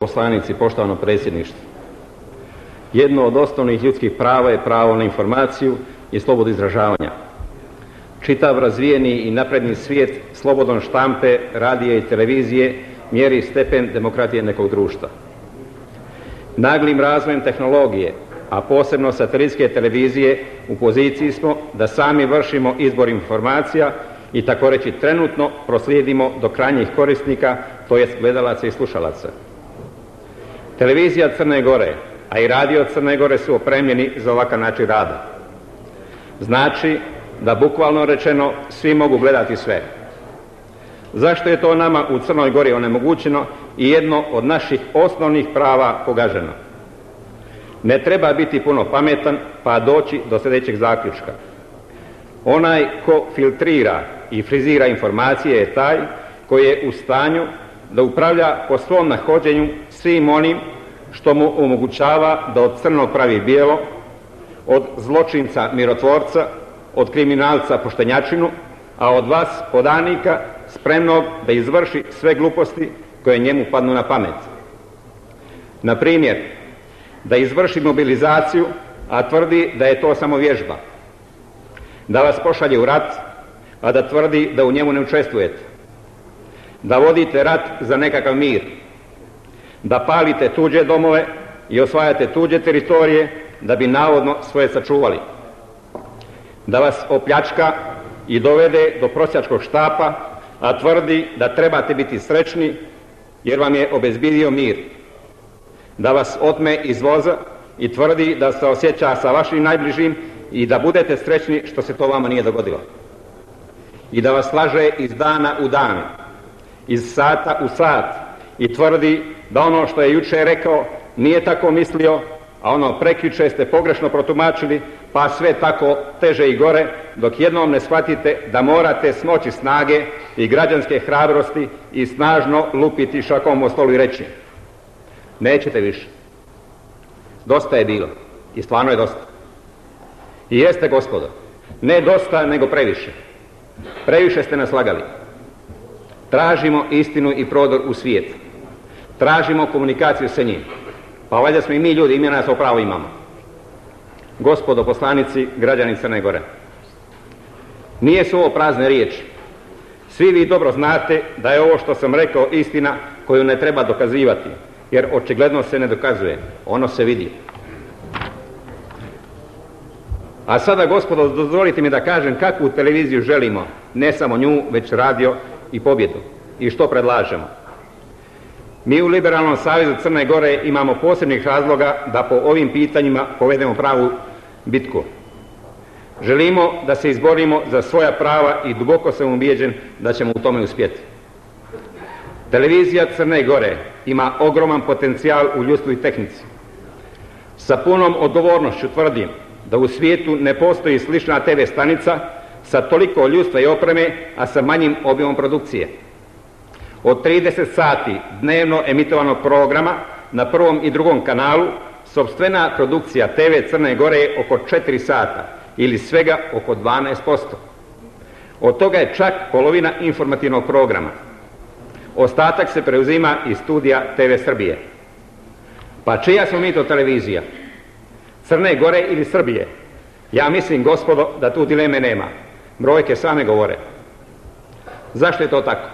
Poslanici, poštovano predsjedništvo. Jedno od osnovnih ljudskih prava je pravo na informaciju i slobodu izražavanja. Čitav razvijeni i napredni svijet slobodom štampe, radija i televizije mjeri stepen demokratije nekog društva. Naglim razvojem tehnologije, a posebno satelitske televizije, u poziciji smo da sami vršimo izbor informacija i tako reći trenutno proslijedimo do krajnjih korisnika, to jest gledalaca i slušalaca. Televizija Crne Gore, a i radio Crne Gore su opremljeni za ovakav način rada. Znači da bukvalno rečeno svi mogu gledati sve. Zašto je to nama u Crnoj Gori onemogućeno i jedno od naših osnovnih prava pogaženo? Ne treba biti puno pametan pa doći do sljedećeg zaključka. Onaj ko filtrira i frizira informacije je taj koji je u stanju da upravlja po svom nahođenju svim onim što mu omogućava da od crnog pravi bijelo, od zločinca mirotvorca, od kriminalca poštenjačinu, a od vas podanika spremnog da izvrši sve gluposti koje njemu padnu na pamet. Na primjer, da izvrši mobilizaciju, a tvrdi da je to samo vježba. Da vas pošalje u rat, a da tvrdi da u njemu ne učestvujete. Da vodite rat za nekakav mir. Da palite tuđe domove i osvajate tuđe teritorije da bi navodno svoje sačuvali. Da vas opljačka i dovede do prosjačkog štapa, a tvrdi da trebate biti srećni jer vam je obezbijedio mir. Da vas otme iz voza i tvrdi da se osjeća sa vašim najbližim i da budete srećni što se to vama nije dogodilo. I da vas laže iz dana u dan, iz sata u sat i tvrdi da ono što je jučer rekao nije tako mislio, a ono prekjuče ste pogrešno protumačili, pa sve tako teže i gore, dok jednom ne shvatite da morate smoći snage i građanske hrabrosti i snažno lupiti šakom o stolu i reći: nećete više. Dosta je bilo. I stvarno je dosta. I jeste, gospodo. Ne dosta, nego previše. Previše ste nas lagali. Tražimo istinu i prodor u svijet. Tražimo komunikaciju sa njim. Pa valjda smo i mi ljudi, i mi nas pravo imamo. Gospodo poslanici, građani Crne Gore. Nije su ovo prazne riječi. Svi vi dobro znate da je ovo što sam rekao istina koju ne treba dokazivati, jer očigledno se ne dokazuje. Ono se vidi. A sada, gospodo, dozvolite mi da kažem kakvu televiziju želimo, ne samo nju, već radio i pobjedu. I što predlažemo? Mi u Liberalnom savezu Crne Gore imamo posebnih razloga da po ovim pitanjima povedemo pravu bitku. Želimo da se izborimo za svoja prava i duboko sam ubijeđen da ćemo u tome uspjeti. Televizija Crne Gore ima ogroman potencijal u ljudstvu i tehnici. Sa punom odgovornošću tvrdim da u svijetu ne postoji slična TV stanica sa toliko ljudstva i opreme, a sa manjim obimom produkcije. Od 30 sati dnevno emitovanog programa na prvom i drugom kanalu, sopstvena produkcija TV Crne Gore je oko 4 sata ili svega oko 12%. Od toga je čak polovina informativnog programa. Ostatak se preuzima iz studija TV Srbije. Pa čija smo mi to televizija? Crne Gore ili Srbije? Ja mislim, gospodo, da tu dileme nema. Brojke same govore. Zašto je to tako?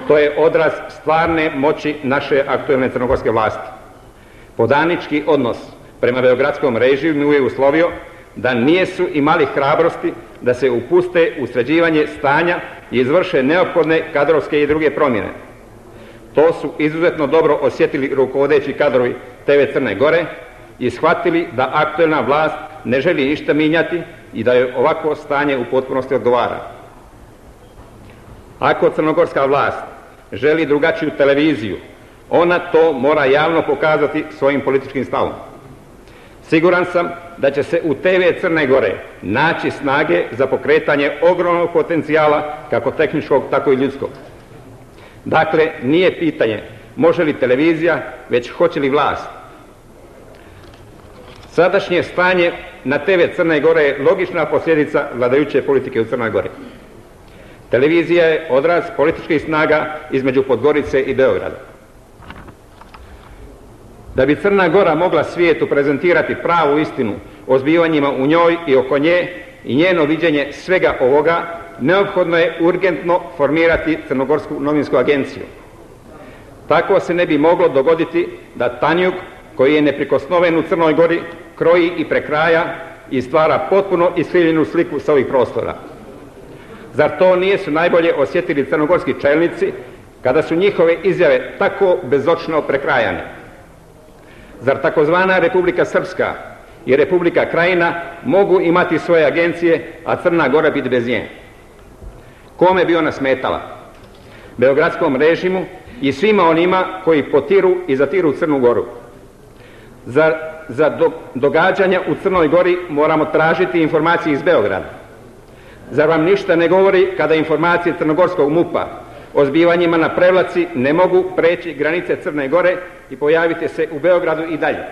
To je odraz stvarne moći naše aktualne crnogorske vlasti. Podanički odnos prema beogradskom režimu je uslovio da nijesu imali hrabrosti da se upuste u sređivanje stanja i izvrše neophodne kadrovske i druge promjene. To su izuzetno dobro osjetili rukovodeći kadrovi TV Crne Gore i shvatili da aktualna vlast ne želi ništa mijenjati i da je ovako stanje u potpunosti odgovara. Ako crnogorska vlast želi drugačiju televiziju, ona to mora javno pokazati svojim političkim stavom. Siguran sam da će se u TV Crne Gore naći snage za pokretanje ogromnog potencijala, kako tehničkog, tako i ljudskog. Dakle, nije pitanje može li televizija, već hoće li vlast. Sadašnje stanje na TV Crne Gore je logična posljedica vladajuće politike u Crnoj Gori. Televizija je odraz političkih snaga između Podgorice i Beograda. Da bi Crna Gora mogla svijetu prezentirati pravu istinu o zbivanjima u njoj i oko nje i njeno viđenje svega ovoga, neophodno je urgentno formirati Crnogorsku novinsku agenciju. Tako se ne bi moglo dogoditi da Tanjug, koji je neprikosnoven u Crnoj Gori, kroji i prekraja i stvara potpuno iskrivljenu sliku sa ovih prostora. Zar to nisu najbolje osjetili crnogorski čelnici kada su njihove izjave tako bezočno prekrajane? Zar takozvana Republika Srpska i Republika Krajina mogu imati svoje agencije, a Crna Gora biti bez nje? Kome bi ona smetala? Beogradskom režimu i svima onima koji potiru i zatiru Crnu Goru. Za događanja u Crnoj Gori moramo tražiti informacije iz Beograda. Zar vam ništa ne govori kada informacije crnogorskog MUP-a o zbivanjima na Prevlaci ne mogu preći granice Crne Gore i pojaviti se u Beogradu i dalje?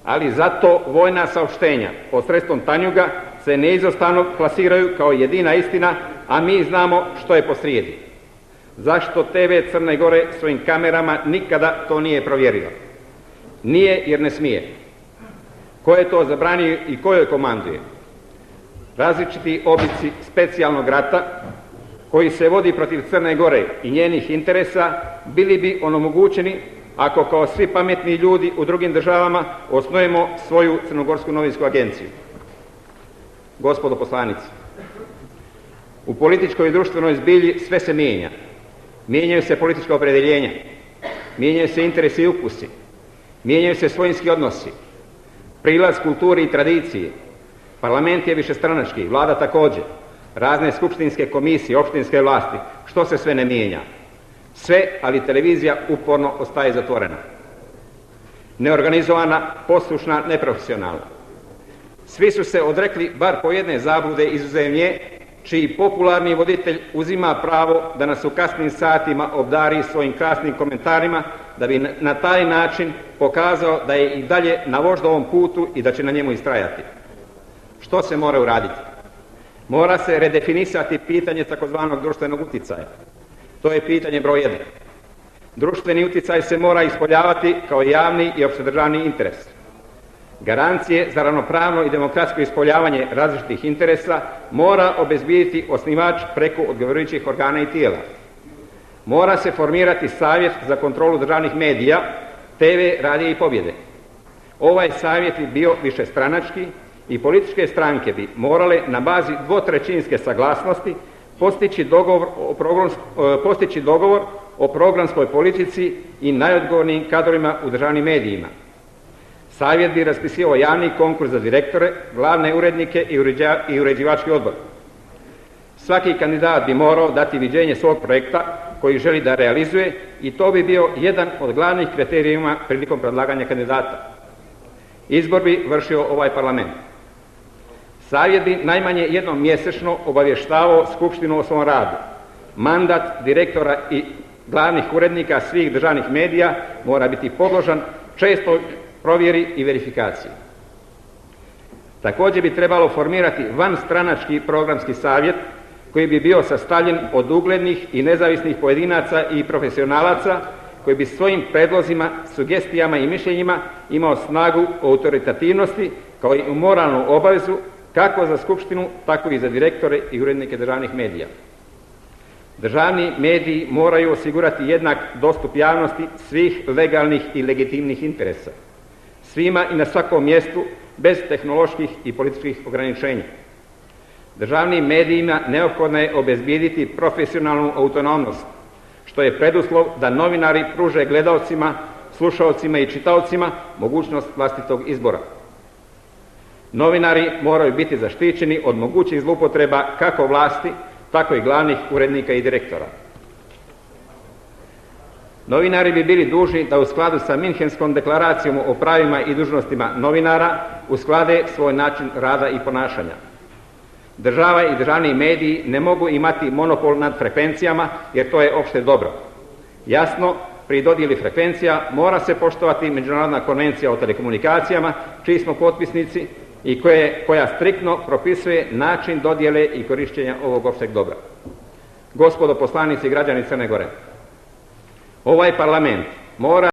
Ali zato vojna saopštenja posredstvom Tanjuga se neizostavno plasiraju kao jedina istina, a mi znamo što je posrijedi. Zašto TV Crne Gore svojim kamerama nikada to nije provjerio? Nije jer ne smije. Ko je to zabranio i ko joj komanduje? Različiti oblici specijalnog rata koji se vodi protiv Crne Gore i njenih interesa bili bi onemogućeni ako kao svi pametni ljudi u drugim državama osnujemo svoju Crnogorsku novinsku agenciju. Gospodo poslanici, u političkoj i društvenoj zbilji sve se mijenja. Mijenjaju se politička opredjeljenja, mijenjaju se interesi i ukusi, mijenjaju se svojinski odnosi, prilaz kulturi i tradiciji. Parlament je višestranački, vlada također, razne skupštinske komisije, opštinske vlasti, što se sve ne mijenja. Sve, ali televizija uporno ostaje zatvorena. Neorganizovana, poslušna, neprofesionalna. Svi su se odrekli bar po jedne zablude izuzev nje, čiji popularni voditelj uzima pravo da nas u kasnim satima obdari svojim krasnim komentarima, da bi na taj način pokazao da je i dalje na voždovom putu i da će na njemu istrajati. Što se mora uraditi? Mora se redefinisati pitanje takozvanog društvenog uticaja. To je pitanje broj 1. Društveni uticaj se mora ispoljavati kao javni i opštedržavni interes. Garancije za ravnopravno i demokratsko ispoljavanje različitih interesa mora obezbijediti osnivač preko odgovarajućih organa i tijela. Mora se formirati savjet za kontrolu državnih medija, TV, radija i pobjede. Ovaj savjet bi bio višestranački i političke stranke bi morale na bazi dvotrećinske saglasnosti postići dogovor o programskoj politici i najodgovornijim kadrovima u državnim medijima. Savjet bi raspisivao javni konkurs za direktore, glavne urednike i uređivački odbor. Svaki kandidat bi morao dati viđenje svog projekta koji želi da realizuje i to bi bio jedan od glavnih kriterijuma prilikom predlaganja kandidata. Izbor bi vršio ovaj parlament. Savjet bi najmanje jednom mjesečno obavještavao Skupštinu o svom radu. Mandat direktora i glavnih urednika svih državnih medija mora biti podložan čestoj provjeri i verifikaciji. Također bi trebalo formirati vanstranački programski savjet koji bi bio sastavljen od uglednih i nezavisnih pojedinaca i profesionalaca koji bi svojim predlozima, sugestijama i mišljenjima imao snagu autoritativnosti kao i moralnu obavezu kako za Skupštinu, tako i za direktore i urednike državnih medija. Državni mediji moraju osigurati jednak dostup javnosti svih legalnih i legitimnih interesa. Svima i na svakom mjestu, bez tehnoloških i političkih ograničenja. Državnim medijima neophodno je obezbijediti profesionalnu autonomnost, što je preduslov da novinari pruže gledaocima, slušaocima i čitaocima mogućnost vlastitog izbora. Novinari moraju biti zaštićeni od mogućih zloupotreba kako vlasti, tako i glavnih urednika i direktora. Novinari bi bili dužni da u skladu sa Minhenskom deklaracijom o pravima i dužnostima novinara usklade svoj način rada i ponašanja. Država i državni mediji ne mogu imati monopol nad frekvencijama jer to je opšte dobro. Jasno, pri dodjeli frekvencija mora se poštovati Međunarodna konvencija o telekomunikacijama, čiji smo potpisnici i koja striktno propisuje način dodjele i korištenja ovog opšteg dobra. Gospodo poslanici i građani Crne Gore, ovaj parlament mora